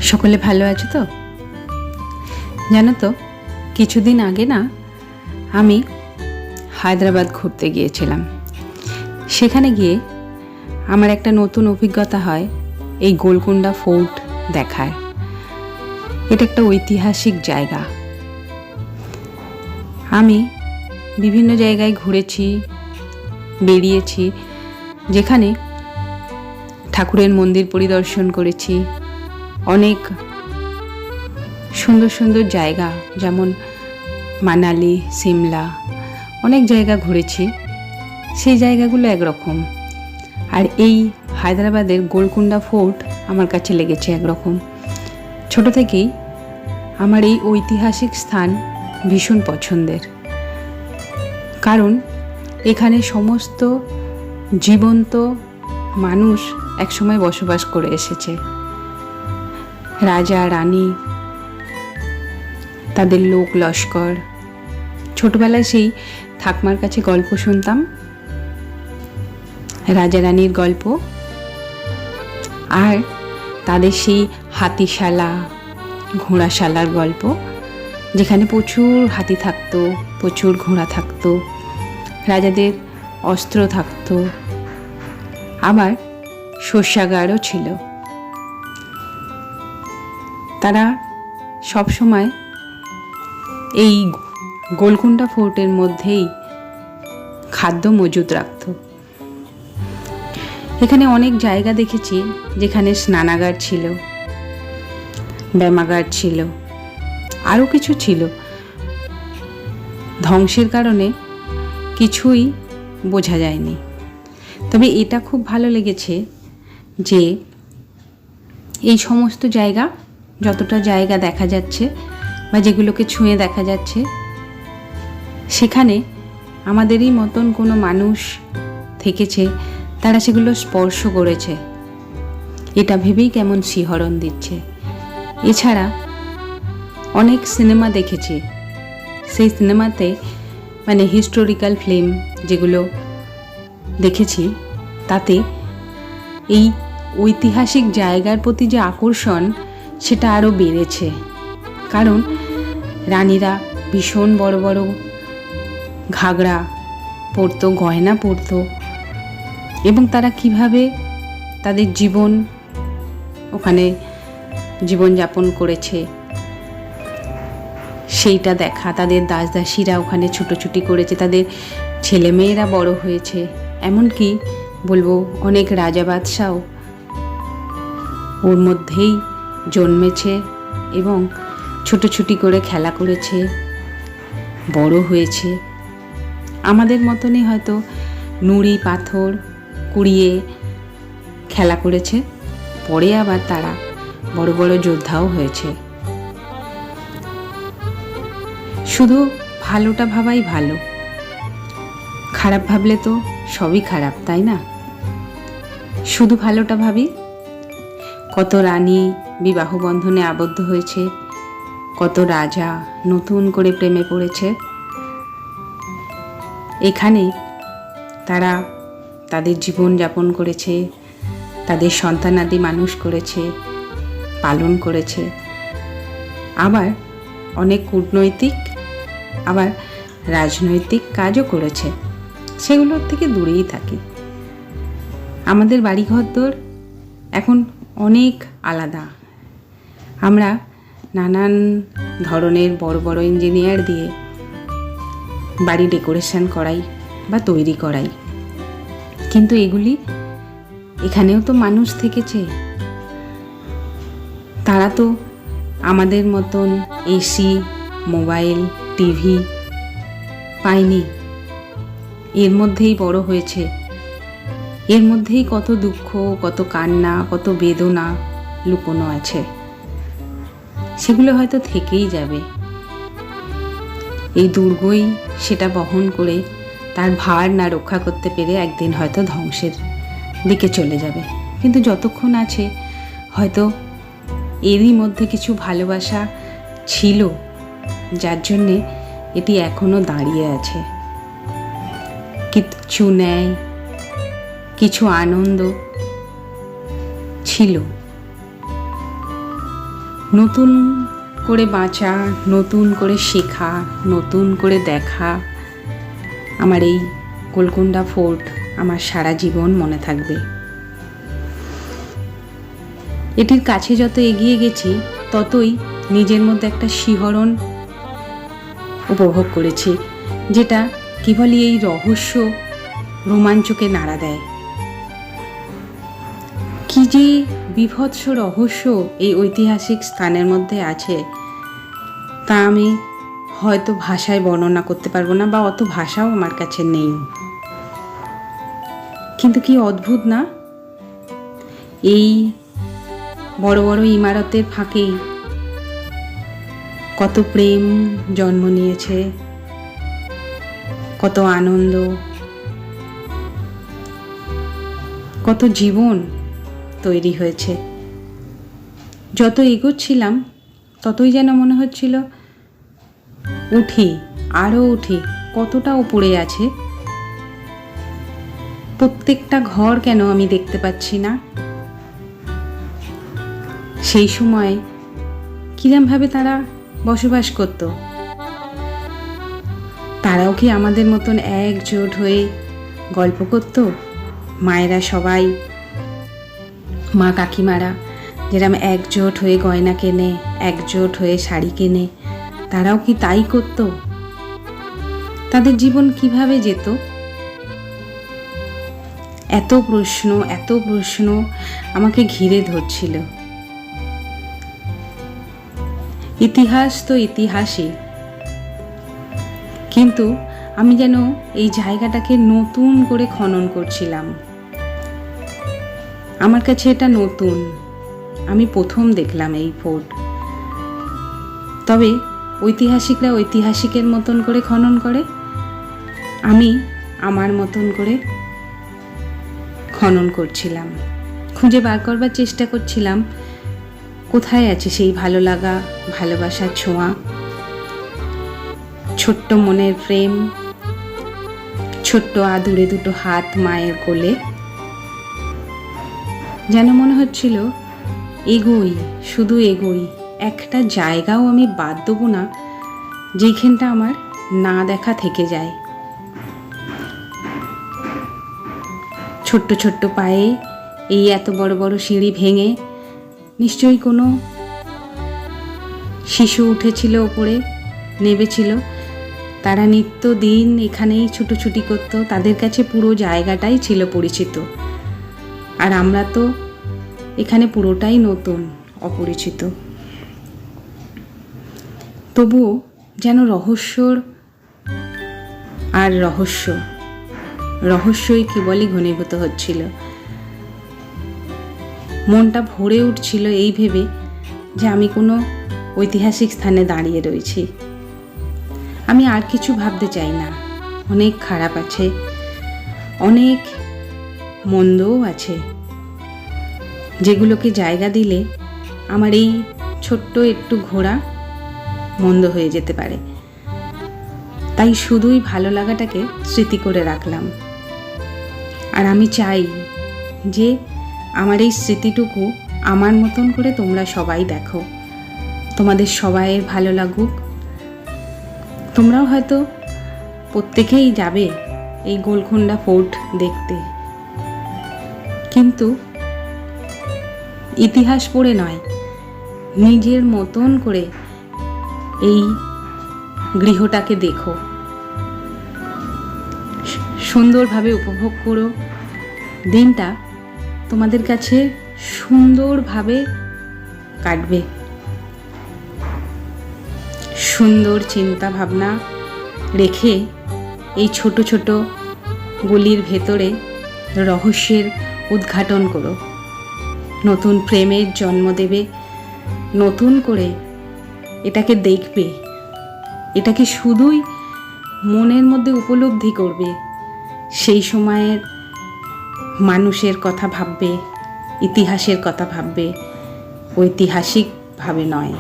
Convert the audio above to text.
সকলে ভালো আছো তো? জানো তো, কিছুদিন আগে না আমি হায়দ্রাবাদ ঘুরতে গিয়েছিলাম। সেখানে গিয়ে আমার একটা নতুন অভিজ্ঞতা হয় এই গোলকুন্ডা ফোর্ট দেখার। এটা একটা ঐতিহাসিক জায়গা। আমি বিভিন্ন জায়গায় ঘুরেছি, বেরিয়েছি, যেখানে ঠাকুরের মন্দির পরিদর্শন করেছি। অনেক সুন্দর সুন্দর জায়গা, যেমন মানালি, সিমলা, অনেক জায়গা ঘুরেছি। সেই জায়গাগুলো একরকম, আর এই হায়দ্রাবাদের গোলকুন্ডা ফোর্ট আমার কাছে লেগেছে একরকম। ছোট থেকেই আমার এই ঐতিহাসিক স্থান ভীষণ পছন্দের, কারণ এখানে সমস্ত জীবন্ত মানুষ একসময় বসবাস করে এসেছে। রাজা, রানী, তাদের লোক লস্কর। ছোটবেলায় সেই ঠাকমার কাছে গল্প শুনতাম, রাজা রানীর গল্প, আর তাদের সেই হাতিশালা, ঘোড়াশালার গল্প, যেখানে প্রচুর হাতি থাকতো, প্রচুর ঘোড়া থাকতো, রাজাদের অস্ত্র থাকতো, আবার শস্যাগারও ছিল। তারা সবসময় এই গোলকুন্ডা ফোর্টের মধ্যেই খাদ্য মজুদ রাখত। এখানে অনেক জায়গা দেখেছি যেখানে স্নানাগার ছিল, ব্যায়ামাগার ছিল, আরও কিছু ছিল। ধ্বংসের কারণে কিছুই বোঝা যায়নি। তবে এটা খুব ভালো লেগেছে যে এই সমস্ত জায়গা, যতটা জায়গা দেখা যাচ্ছে বা যেগুলোকে ছুঁয়ে দেখা যাচ্ছে, সেখানে আমাদেরই মতন কোনো মানুষ থেকেছে, তারা সেগুলো স্পর্শ করেছে। এটা ভেবেই কেমন শিহরণ দিচ্ছে। এছাড়া অনেক সিনেমা দেখেছি, সেই সিনেমাতে মানে হিস্টোরিক্যাল ফিল্ম যেগুলো দেখেছি, তাতে এই ঐতিহাসিক জায়গার প্রতি যে আকর্ষণ, সেটা আরও বেড়েছে। কারণ রানীরা ভীষণ বড় বড় ঘাগরা পরতো, গয়না পরতো, এবং তারা কিভাবে তাদের জীবন ওখানে জীবনযাপন করেছে সেইটা দেখা। তাদের দাসদাসীরা ওখানে ছুটোছুটি করেছে, তাদের ছেলেমেয়েরা বড় হয়েছে, এমনকি বলবো অনেক রাজা বাদশাও ওর মধ্যেই জন্মেছে এবং ছুটোছুটি করে খেলা করেছে, বড় হয়েছে। আমাদের মতনই হয়তো নুড়ি পাথর কুড়িয়ে খেলা করেছে, পরে আবার তারা বড় বড় যোদ্ধাও হয়েছে। শুধু ভালোটা ভাবাই ভালো, খারাপ ভাবলে তো সবই খারাপ, তাই না? শুধু ভালোটা ভাবি। কত রানী বিবাহ বন্ধনে আবদ্ধ হয়েছে, কত রাজা নতুন করে প্রেমে পড়েছে। এখানে তারা তাদের জীবন যাপন করেছে, তাদের সন্তানাদি মানুষ করেছে, পালন করেছে। আবার অনেক কূটনৈতিক, আবার রাজনৈতিক কাজও করেছে। সেগুলোর থেকে দূরেই থাকি। আমাদের বাড়িঘরদোর এখন অনেক আলাদা। আমরা নানান ধরনের বড় বড় ইঞ্জিনিয়ার দিয়ে বাড়ি ডেকোরেশন করাই বা তৈরি করাই, কিন্তু এগুলি এখানেও তো মানুষ থেকেছে। তারা তো আমাদের মতন এসি, মোবাইল, টিভি পায়নি। এর মধ্যেই বড় হয়েছে, এর মধ্যেই কত দুঃখ, কত কান্না, কত বেদনা লুকোনো আছে। সেগুলো হয়তো থেকেই যাবে। এই দুর্গই সেটা বহন করে তার ভার না রক্ষা করতে পেরে একদিন হয়তো ধ্বংসের দিকে চলে যাবে। কিন্তু যতক্ষণ আছে, হয়তো এরই মধ্যে কিছু ভালোবাসা ছিল, যার জন্যে এটি এখনো দাঁড়িয়ে আছে। কিছু ন্যায়, কিছু আনন্দ ছিল, নতুন করে বাঁচা, নতুন করে শেখা, নতুন করে দেখা, আমার এই গোলকুন্ডা ফোর্ট আমার সারা জীবন মনে থাকবে। এটির কাছে যত এগিয়ে গেছি ততই নিজের মধ্যে একটা শিহরণ উপভোগ করেছি, যেটা কেবলই এই রহস্য রোমাঞ্চকে নাড়া দেয়। কি যে বীভৎস রহস্য এই ঐতিহাসিক স্থানের মধ্যে আছে তা আমি হয়তো ভাষায় বর্ণনা করতে পারবো না, বা অত ভাষাও আমার কাছে নেই। কিন্তু কি অদ্ভুত না, এই বড় বড় ইমারতের ফাঁকেই কত প্রেম জন্ম নিয়েছে, কত আনন্দ, কত জীবন তৈরি হয়েছে। যত এগোচ্ছিলাম ততই যেন মনে হচ্ছিল উঠি, আরও উঠি, কতটা উপরে আছে। প্রত্যেকটা ঘর কেন আমি দেখতে পাচ্ছি না? সেই সময় কিরমভাবে তারা বসবাস করত? তারাও কি আমাদের মতন একজোট হয়ে গল্প করত? মায়েরা সবাই, মা কাকিমারা যেরকম একজোট হয়ে গয়না কেনে, একজোট হয়ে শাড়ি কেনে, তারাও কি তাই করত? তাদের জীবন কিভাবে যেত? এত প্রশ্ন আমাকে ঘিরে ধরছিল। ইতিহাস তো ইতিহাসই, কিন্তু আমি যেন এই জায়গাটাকে নতুন করে খনন করছিলাম। আমার কাছে এটা নতুন, আমি প্রথম দেখলাম এই ফোর্ট। তবে ঐতিহাসিকরা ঐতিহাসিকের মতন করে খনন করে, আমি আমার মতন করে খনন করছিলাম। খুঁজে বার করবার চেষ্টা করছিলাম কোথায় আছে সেই ভালো লাগা, ভালোবাসার ছোঁয়া, ছোট্ট মনের প্রেম, ছোট্ট আদুরে দুটো হাত মায়ের কোলে। যেন মনে হচ্ছিল এগোই, শুধু এগোই, একটা জায়গাও আমি বাদ দেবো না যেখানটা আমার না দেখা থেকে যায়। ছোট্ট ছোট্ট পায়ে এই এত বড় বড় সিঁড়ি ভেঙে নিশ্চয়ই কোনো শিশু উঠেছিল ওপরে, নেমেছিল। তারা নিত্যদিন এখানেই ছুটোছুটি করত, তাদের কাছে পুরো জায়গাটাই ছিল পরিচিত। আর আমরা তো এখানে পুরোটাই নতুন, অপরিচিত। তবুও যেন রহস্যর আর রহস্যই কেবলই ঘনীভূত হচ্ছিল। মনটা ভরে উঠছিল এই ভেবে যে আমি কোনো ঐতিহাসিক স্থানে দাঁড়িয়ে রয়েছি। আমি আর কিছু ভাবতে চাই না। অনেক খারাপ আছে, অনেক মন্দও আছে, যেগুলোকে জায়গা দিলে আমার এই ছোট্ট একটু ঘোড়া মন্দ হয়ে যেতে পারে। তাই শুধুই ভালো লাগাটাকে স্মৃতি করে রাখলাম। আর আমি চাই যে আমার এই স্মৃতিটুকু আমার মতন করে তোমরা সবাই দেখো, তোমাদের সবাইয়ের ভালো লাগুক। তোমরাও হয়তো প্রত্যেকেই যাবে এই গোলকুন্ডা ফোর্ট দেখতে, কিন্তু ইতিহাস পড়ে নয়, নিজের মতন করে এই গৃহটাকে দেখো, সুন্দরভাবে উপভোগ করো। দিনটা তোমাদের কাছে সুন্দরভাবে কাটবে। সুন্দর চিন্তা ভাবনা রেখে এই ছোট ছোট গলির ভেতরে রহস্যের উদ্ঘাটন করো, নতুন প্রেমের জন্ম দেবে, নতুন করে এটাকে দেখবে, এটাকে শুধুই মনের মধ্যে উপলব্ধি করবে। সেই সময়ের মানুষের কথা ভাববে, ইতিহাসের কথা ভাববে, ঐতিহাসিকভাবে নয়।